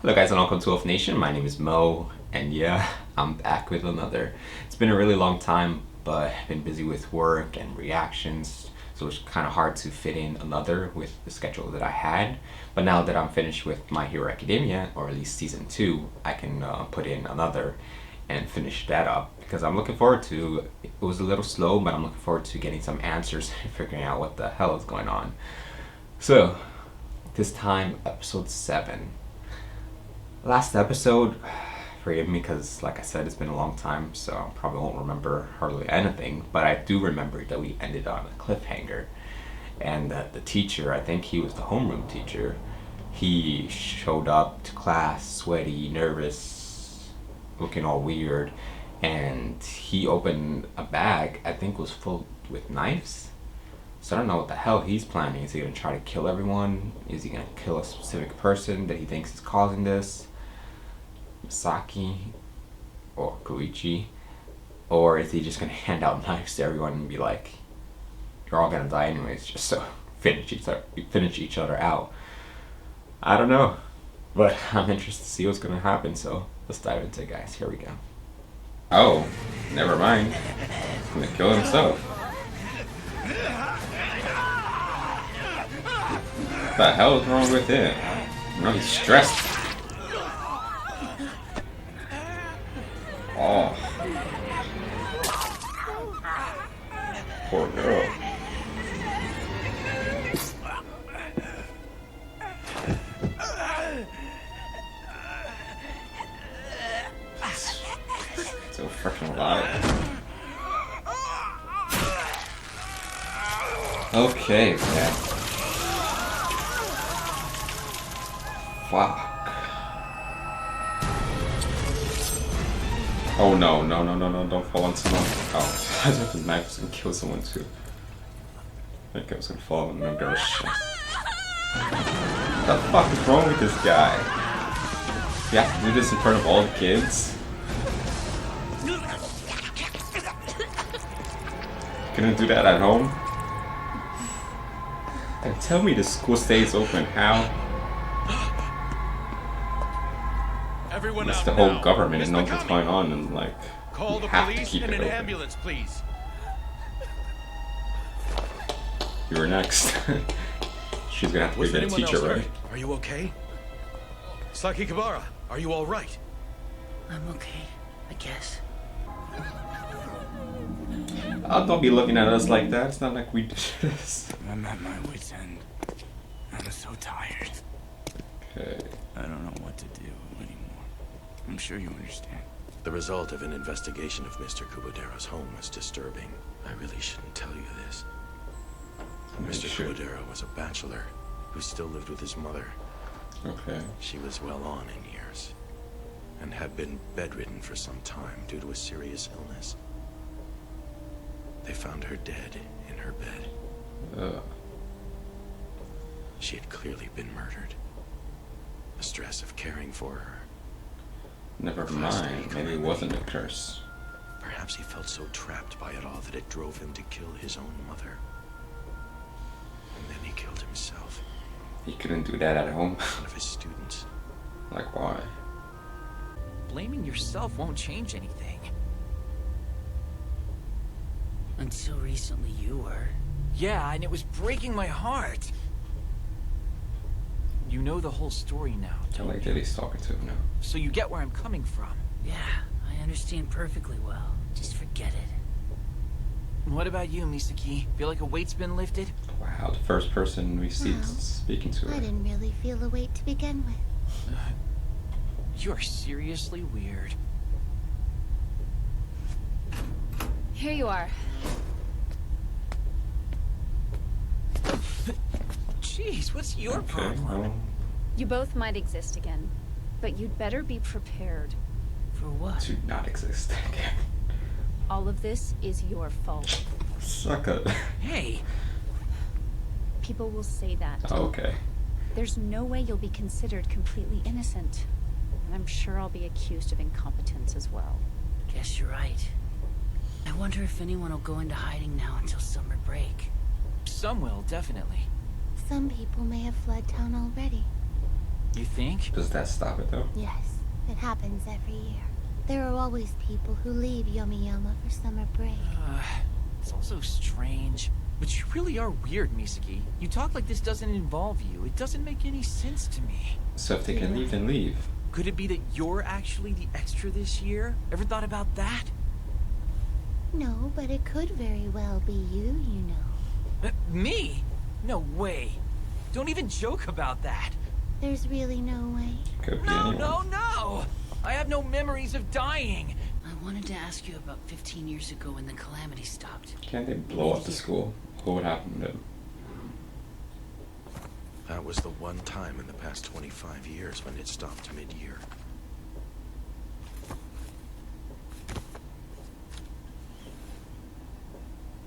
Hello guys and welcome to Wolf Nation. My name is Mo and yeah, I'm back with another. It's been a really long time, but I've been busy with work and reactions, so it's kind of hard to fit in another with the schedule that I had. But now that I'm finished with My Hero Academia, or at least season 2, I can put in another and finish that up because I'm looking forward to it. Was a little slow, but I'm looking forward to getting some answers and figuring out what the hell is going on. So, this time episode 7. Last episode, forgive me because, like I said, it's been a long time, so I probably won't remember hardly anything, but I do remember that we ended on a cliffhanger, and that the teacher, I think he was the homeroom teacher, he showed up to class sweaty, nervous, looking all weird, and he opened a bag, I think was full with knives. So I don't know what the hell he's planning. Is he gonna try to kill everyone? Is he gonna kill a specific person that he thinks is causing this? Misaki or Koichi? Or is he just gonna hand out knives to everyone and be like, you're all gonna die anyways, just so finish each other out? I don't know. But I'm interested to see what's gonna happen, so let's dive into it, guys. Here we go. Oh, never mind. He's gonna kill himself. What the hell is wrong with him? You know, he's stressed. Oh. Poor girl. So freaking loud. Okay, man. Fuck. Oh no, don't fall on someone. Oh, I thought the knife was gonna kill someone too. I think I was gonna fall on the girl's shit. What the fuck is wrong with this guy? You have to do this in front of all the kids? Couldn't do that at home? And tell me the school stays open, how? It's the whole government and knows what's going on, and like, call we the have to police keep and it an open. ambulance, please. You were next. She's gonna have to be the teacher, right? Are you okay? Sakikibara, are you all right? I'm okay, I guess. Oh, don't be looking at us like that. It's not like we did this. I'm at my wit's end. I'm so tired. Okay. I don't know what to do anymore. I'm sure you understand. The result of an investigation of Mr. Kubodero's home was disturbing. I really shouldn't tell you this. Mr. Kubodero was a bachelor who still lived with his mother. Okay. She was well on in years and had been bedridden for some time due to a serious illness. They found her dead in her bed. She had clearly been murdered. The stress of caring for her. Never mind. Maybe it wasn't a curse. Perhaps he felt so trapped by it all that it drove him to kill his own mother. And then he killed himself. He couldn't do that at home. One of his students. Like, why? Blaming yourself won't change anything. Until recently you were. Yeah, and it was breaking my heart. You know the whole story now, I don't like you? that he's talking to him now. So you get where I'm coming from. Yeah, I understand perfectly well. Just forget it. What about you, Misaki? Feel like a weight's been lifted? Wow, the first person we see Well, speaking to her. I didn't really feel a weight to begin with. You're seriously weird. Here you are. Jeez, what's your Okay, problem? well, You both might exist again, but you'd better be prepared. For what? to not exist again. All of this is your fault. Suck it. Hey, People will say that. Okay. There's no way you'll be considered completely innocent. And I'm sure I'll be accused of incompetence as well. Guess you're right. I wonder if anyone will go into hiding now until summer break. some will, definitely. Some people may have fled town already. You think? Does that stop it though? Yes, it happens every year. There are always people who leave Yomiyama for summer break. It's also strange. But you really are weird, Misaki. You talk like this doesn't involve you. It doesn't make any sense to me. So if they can leave, then leave. Could it be that you're actually the extra this year? Ever thought about that? No, but it could very well be you, you know. Me? No way. Don't even joke about that. There's really no way. Could be No, anyone. no, no! I have no memories of dying. I wanted to ask you about 15 years ago when the calamity stopped. Can't they blow up the school? What would happen to them? That was the one time in the past 25 years when it stopped mid-year.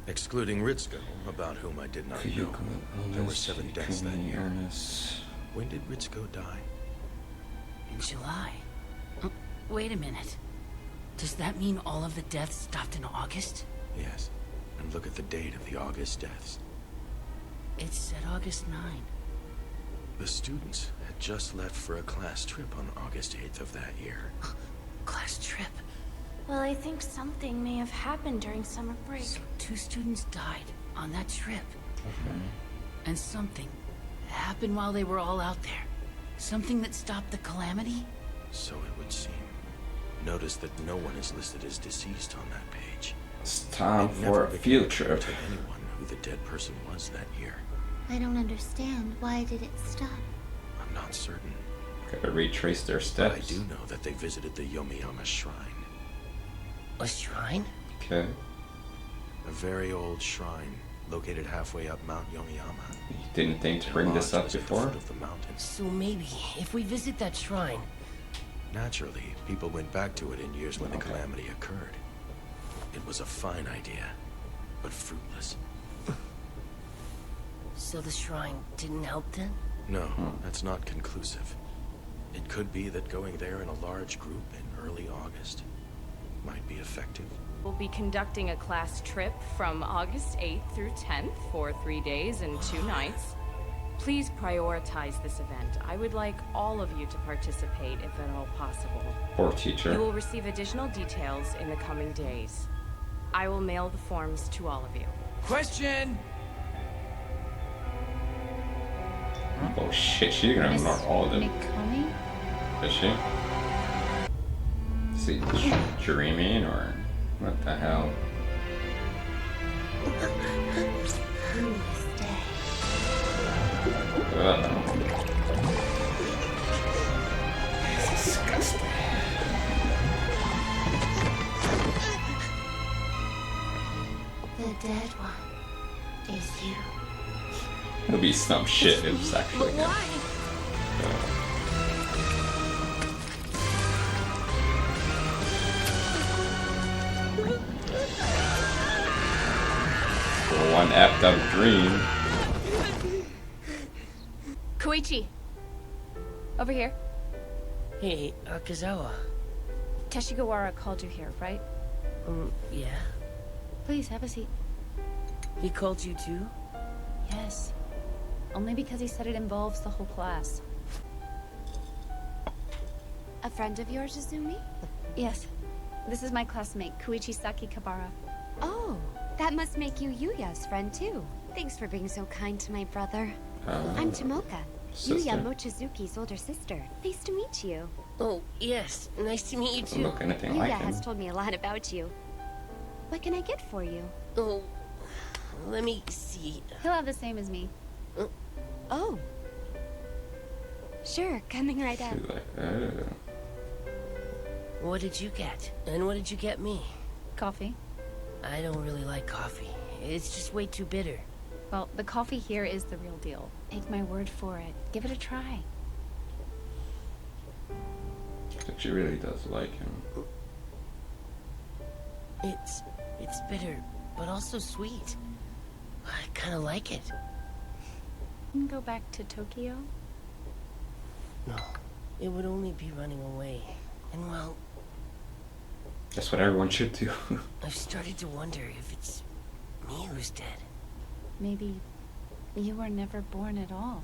Excluding Ritsuko, about whom I did not know. There were 7 deaths that year. When did Ritsuko die? In July. Wait a minute. Does that mean all of the deaths stopped in August? Yes. And look at the date of the August deaths. It said August 9. The students had just left for a class trip on August 8th of that year. Class trip. Well, I think something may have happened during summer break. So 2 students died on that trip. And something happened while they were all out there. Something that stopped the calamity? So it would seem. Notice that no one is listed as deceased on that page. It's time It for never a became field clear trip. to anyone who the dead person was that year. I don't understand. Why did it stop? I'm not certain, Gotta retrace their but steps. I do know that they visited the Yomiyama Shrine. A shrine? Okay. A very old shrine located halfway up Mount Yomiyama. You didn't think to And bring this lodged up was at the before? foot of the mountain. So maybe, if we visit that shrine... Naturally, people went back to it in years when the Okay. calamity occurred. It was a fine idea, but fruitless. So the shrine didn't help then? No, that's not conclusive. It could be that going there in a large group in early August might be effective. We'll be conducting a class trip from August 8th through 10th for 3 days and 2 nights. Please prioritize this event. I would like all of you to participate if at all possible. Poor You teacher. will receive additional details in the coming days. I will mail the forms to all of you. Question! Oh shit, she's gonna ignore all of them. Mikami? Is she? Is he dreaming or what the hell? Disgusting. The dead one is you. It'll be some shit if it's actually him. One effed up dream. Koichi! Over here. Hey, Akazawa. Teshigawara called you here, right? Yeah? Please, have a seat. He called you too? Yes. Only because he said it involves the whole class. A friend of yours, Izumi? Yes. This is my classmate, Koichi Sakikabara. Oh, that must make you Yuya's friend too. Thanks for being so kind to my brother. I'm Tomoka, Sister. Yuya Mochizuki's older sister. Nice to meet you. Oh, yes. Nice to meet you Doesn't too. look anything Yuya like him. has told me a lot about you. What can I get for you? Oh, let me see. He'll have the same as me. Oh. Sure, coming right up. She's like, oh. What did you get? And what did you get me? Coffee. I don't really like coffee. It's just way too bitter. Well, the coffee here is the real deal. Take my word for it. Give it a try. But she really does like him. It's bitter, but also sweet. I kind of like it. You can go back to Tokyo. No, it would only be running away. And well, That's what everyone should do. I've started to wonder if it's me who's dead. Maybe you were never born at all.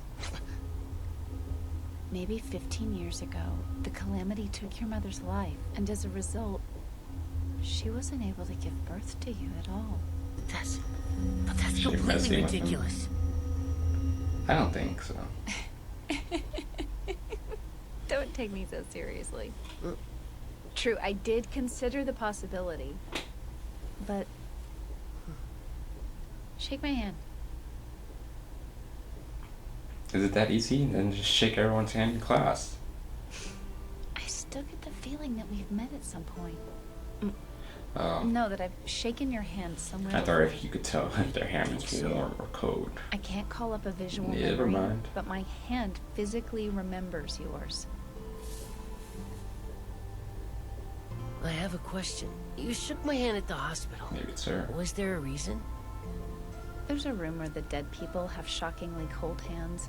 maybe 15 years ago, the calamity took your mother's life, and as a result, she wasn't able to give birth to you at all. But that's She messing completely with him? ridiculous. I don't think so. Don't take me so seriously. True, I did consider the possibility, but... Shake my hand. Is it that easy? Then just shake everyone's hand in class. I still get the feeling that we've met at some point. Oh. No, that I've shaken your hand somewhere I thought before. if you could tell if their hand is warm or cold. I can't call up a visual Never memory, mind. but my hand physically remembers yours. I have a question. You shook my hand at the hospital. Maybe it's her. Was there a reason? There's a rumor that dead people have shockingly cold hands.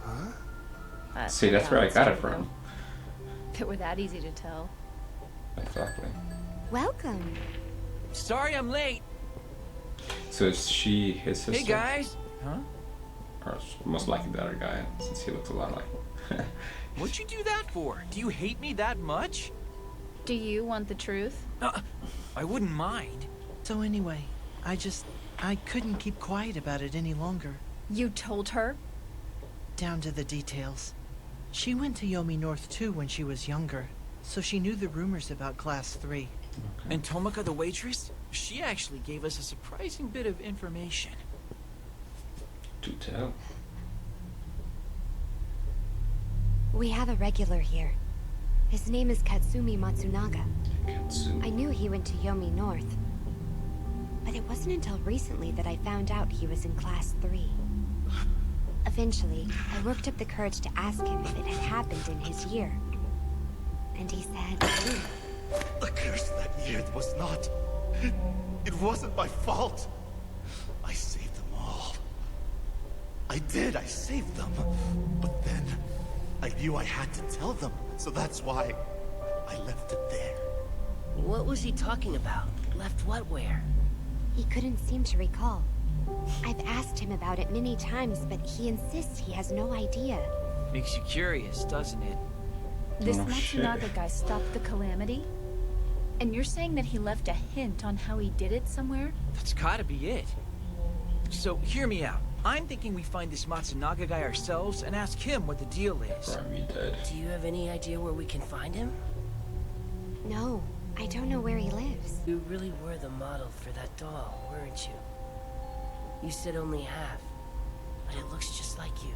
Huh? See, that's where I got it from. If it were that easy to tell. Exactly. Welcome. Sorry I'm late. So is she his sister? Hey guys. Huh? Or most likely the other guy, since he looks a lot like him. What'd you do that for? Do you hate me that much? Do you want the truth? I wouldn't mind. So anyway, I couldn't keep quiet about it any longer. You told her? Down to the details. She went to Yomi North too when she was younger, so she knew the rumors about Class 3. Okay. And Tomika the waitress? She actually gave us a surprising bit of information. Do tell. We have a regular here. His name is Katsumi Matsunaga. Katsumi. I knew he went to Yomi North. But it wasn't until recently that I found out he was in Class 3. Eventually, I worked up the courage to ask him if it had happened in his year. And he said... The curse that year was not. It wasn't my fault. I saved them all. I did, I saved them. But then, I knew I had to tell them, so that's why I left it there. What was he talking about? Left what where? He couldn't seem to recall. I've asked him about it many times, but he insists he has no idea. Makes you curious, doesn't it? This Oh, shit. Matsunaga guy stopped the calamity? And you're saying that he left a hint on how he did it somewhere? That's gotta be it. So, hear me out. I'm thinking we find this Matsunaga guy ourselves and ask him what the deal is. Probably dead. Do you have any idea where we can find him? No, I don't know where he lives. You really were the model for that doll, weren't you? You said only half, but it looks just like you.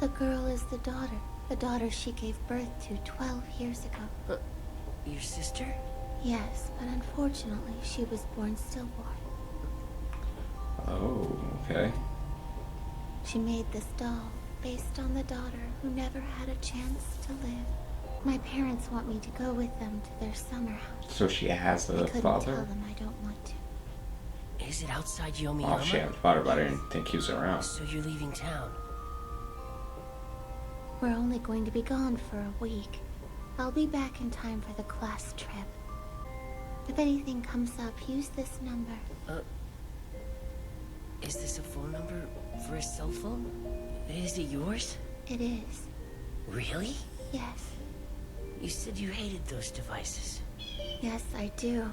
The girl is the daughter she gave birth to 12 years ago. Your sister? Yes, but unfortunately, she was born stillborn. Oh, okay. She made this doll based on the daughter who never had a chance to live. My parents want me to go with them to their summer house. So she has I a couldn't father? tell them I don't want to. Is it outside Yomi? Oh, she has a father, but I didn't think he was around. So you're leaving town? We're only going to be gone for a week. I'll be back in time for the class trip. If anything comes up, use this number. Is this a phone number for a cell phone? Is it yours? It is. Really? Yes. You said you hated those devices. Yes, I do.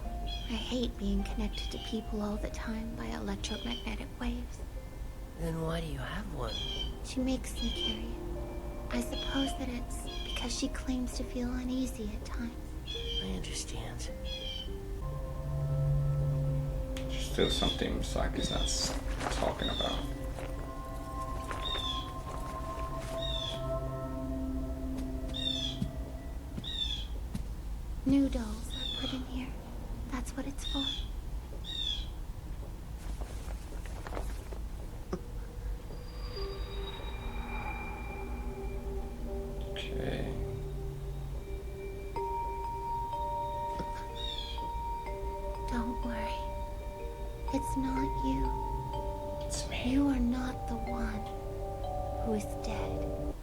I hate being connected to people all the time by electromagnetic waves. Then why do you have one? She makes me carry it. I suppose that it's because she claims to feel uneasy at times. I understand. Still something Misaki's not talking about. New dolls are put in here. That's what it's for. Okay. Don't worry. It's not you. It's me. You are not the one who is dead.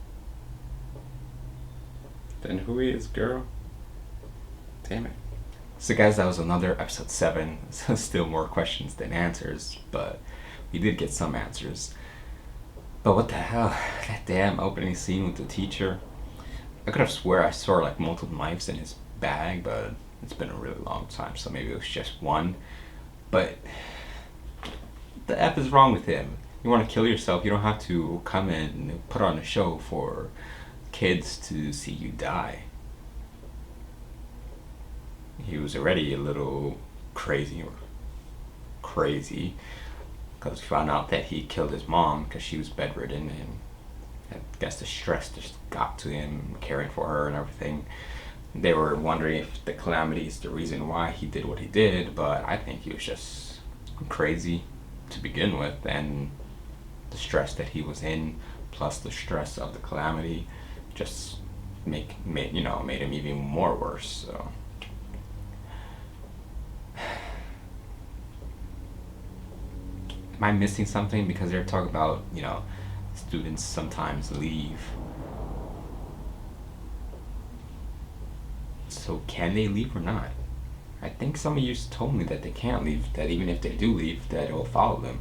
Then who is, girl? Damn it. So guys, that was another episode 7. Still more questions than answers, but we did get some answers. But what the hell? That damn opening scene with the teacher. I could have swear I saw like multiple knives in his bag, but it's been a really long time, so maybe it was just one. But the F is wrong with him? You want to kill yourself, you don't have to come in and put on a show for kids to see you die. He was already a little crazy, because we found out that he killed his mom because she was bedridden, and I guess the stress just got to him caring for her and everything. They were wondering if the calamity is the reason why he did what he did, but I think he was just crazy to begin with, and the stress that he was in plus the stress of the calamity just made him even more worse. So am I missing something? Because they're talking about, students sometimes leave. So can they leave or not? I think some of you told me that they can't leave, that even if they do leave, that it will follow them.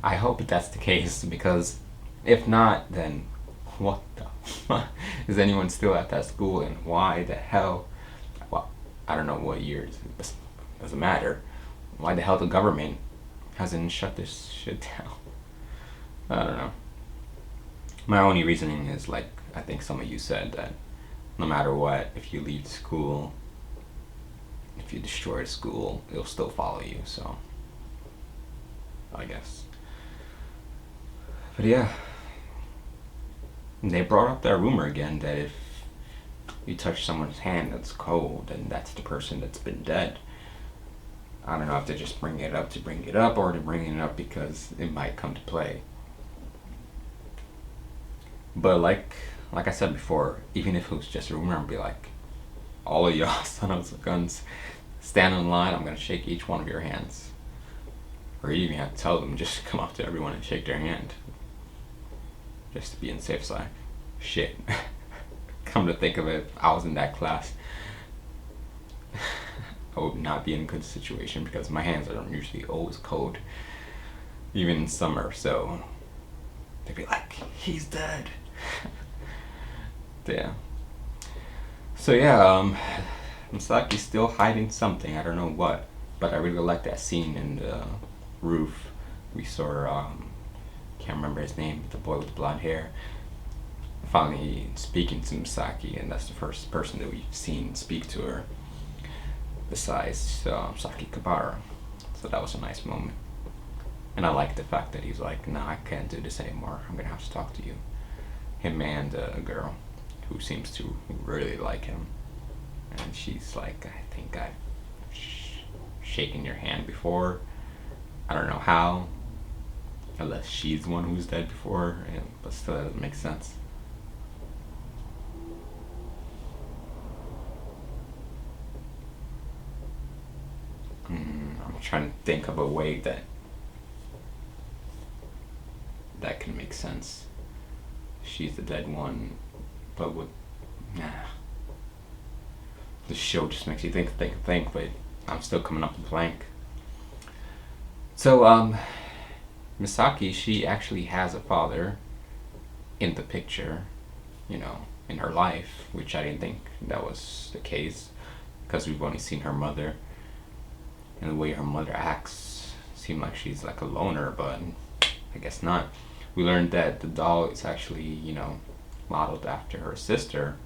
I hope that's the case, because if not, then what the fuck? Is anyone still at that school, and why the hell? Well, I don't know what years, it doesn't matter. Why the hell the government hasn't shut this shit down? I don't know. My only reasoning is, like, I think some of you said, that no matter what, if you leave school, if you destroy the school, it'll still follow you, so I guess. But yeah, they brought up that rumor again that if you touch someone's hand that's cold, then that's the person that's been dead. I don't know if they're just bringing it up to bring it up, or they're bringing it up because it might come to play. But like I said before, even if it was just a rumor, I'd be like, all of y'all son of guns, stand in line, I'm gonna shake each one of your hands. Or you even have to tell them, just come up to everyone and shake their hand. Just to be on the safe side. Shit. Come to think of it, if I was in that class, I would not be in a good situation, because my hands are usually always cold, even in summer, so they'd be like, he's dead. Yeah. So yeah, Misaki's still hiding something, I don't know what, but I really like that scene in the roof. We saw, can't remember his name, the boy with the blonde hair, finally speaking to Misaki, and that's the first person that we've seen speak to her besides Saki Kabara. So that was a nice moment. And I like the fact that he's like, nah, I can't do this anymore, I'm gonna have to talk to you. Him and a girl who seems to really like him. And she's like, I think I've shaken your hand before. I don't know how, unless she's the one who's dead before, but still that doesn't make sense. I'm trying to think of a way that can make sense. She's the dead one, but the show just makes you think, but I'm still coming up with blank. So, Misaki, she actually has a father in the picture, in her life, which I didn't think that was the case, because we've only seen her mother, and the way her mother acts seemed like she's like a loner, but I guess not. We learned that the doll is actually, modeled after her sister,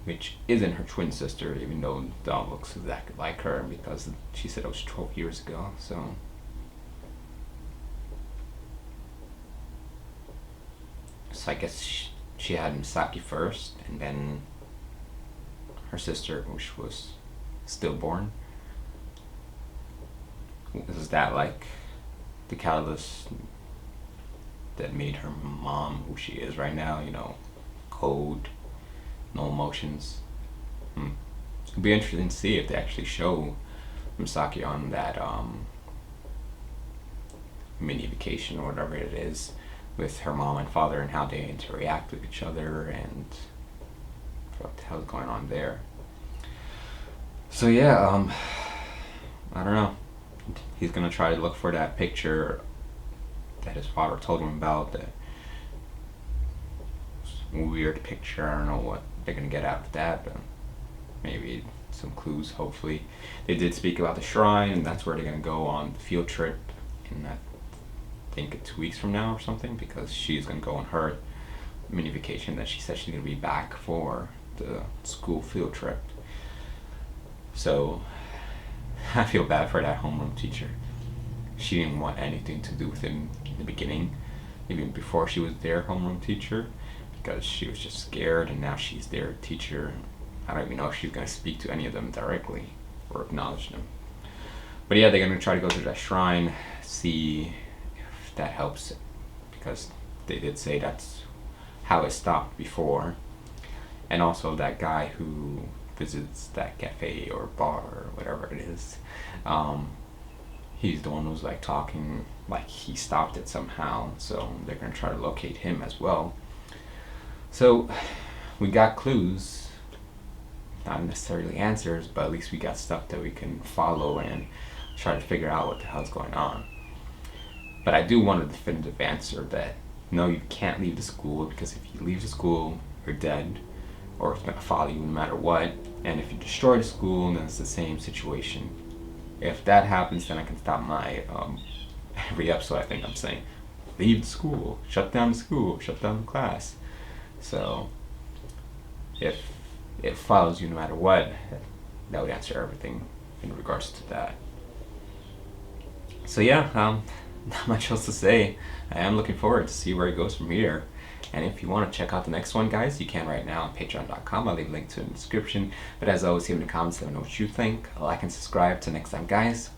which isn't her twin sister, even though the doll looks exactly like her, because she said it was 12 years ago, so. So I guess she had Misaki first, and then her sister, which was stillborn. Is that like the catalyst that made her mom who she is right now, cold, no emotions? It'd be interesting to see if they actually show Misaki on that mini vacation or whatever it is with her mom and father, and how they interact with each other, and what the hell's going on there. So yeah, I don't know. He's gonna try to look for that picture that his father told him about, the weird picture. I don't know what they're gonna get out of that, but maybe some clues, hopefully. They did speak about the shrine, and that's where they're gonna go on the field trip in, I think, 2 weeks from now or something, because she's gonna go on her mini vacation that she said she's gonna be back for the school field trip. So I feel bad for that homeroom teacher. She didn't want anything to do with him in the beginning, even before she was their homeroom teacher, because she was just scared, and now she's their teacher. I don't even know if she's going to speak to any of them directly or acknowledge them. But yeah, they're going to try to go to that shrine, see if that helps, because they did say that's how it stopped before. And also that guy who visits that cafe or bar or whatever it is, he's the one who's like talking like he stopped it somehow, so they're going to try to locate him as well. So we got clues, not necessarily answers, but at least we got stuff that we can follow and try to figure out what the hell's going on. But I do want a definitive answer that no, you can't leave the school, because if you leave the school, you're dead, or it's going to follow you no matter what. And if you destroy the school, then it's the same situation. If that happens, then I can stop my every episode I think I'm saying, leave the school, shut down the class. So if it follows you no matter what, that would answer everything in regards to that. So yeah, not much else to say. I am looking forward to see where it goes from here. And if you want to check out the next one, guys, you can right now on patreon.com. I'll leave a link to it in the description. But as always, leave in the comments, let me know what you think. Like and subscribe. Till next time, guys,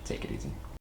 take it easy.